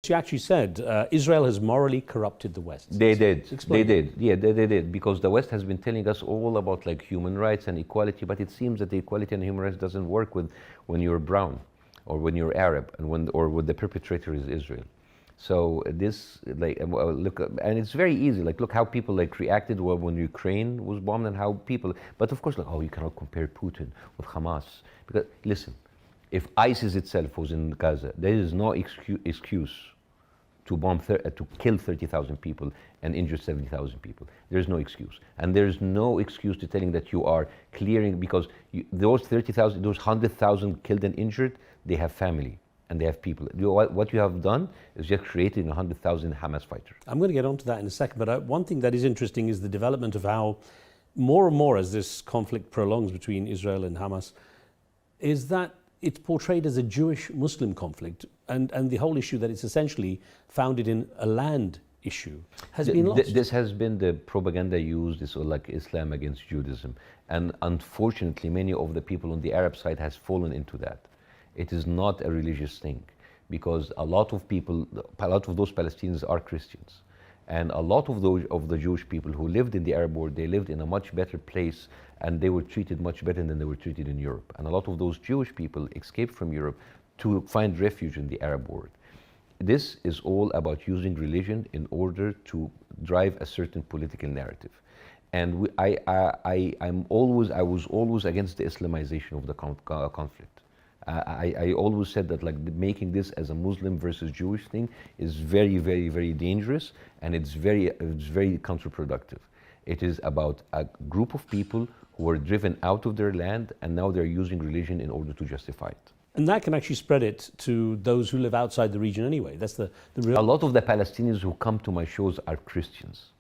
She actually said Israel has morally corrupted the West. They did. Explain. They did. Yeah, they did. Because the West has been telling us all about like human rights and equality, but it seems that the equality and human rights doesn't work with when you're brown, or when you're Arab, and when the perpetrator is Israel. So this look, and it's very easy. Like look how people like reacted when Ukraine was bombed, and how people. But of course, like you cannot compare Putin with Hamas, because listen, if ISIS itself was in Gaza, there is no excuse to bomb, to kill 30,000 people and injure 70,000 people. There is no excuse. And there is no excuse to telling that you are clearing, because those 30,000, those 100,000 killed and injured, they have family and they have people. What you have done is just creating 100,000 Hamas fighters. I'm going to get onto that in a second, but one thing that is interesting is the development of how more and more as this conflict prolongs between Israel and Hamas, is that it's portrayed as a Jewish-Muslim conflict, and the whole issue that it's essentially founded in a land issue has been lost. This has been the propaganda used, is like Islam against Judaism. And unfortunately, many of the people on the Arab side has fallen into that. It is not a religious thing, because a lot of people, a lot of those Palestinians are Christians. And a lot of the Jewish people who lived in the Arab world, they lived in a much better place, and they were treated much better than they were treated in Europe. And a lot of those Jewish people escaped from Europe to find refuge in the Arab world. This is all about using religion in order to drive a certain political narrative. And I was always against the Islamization of the conflict. I always said that like making this as a Muslim versus Jewish thing is very, very, very dangerous, and it's very counterproductive. It is about a group of people who were driven out of their land, and now they're using religion in order to justify it. And that can actually spread it to those who live outside the region anyway. That's the real... A lot of the Palestinians who come to my shows are Christians.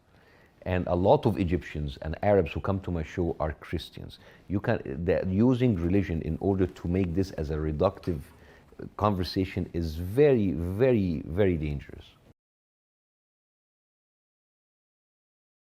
And a lot of Egyptians and Arabs who come to my show are Christians. They're using religion in order to make this as a reductive conversation is very, very, very dangerous.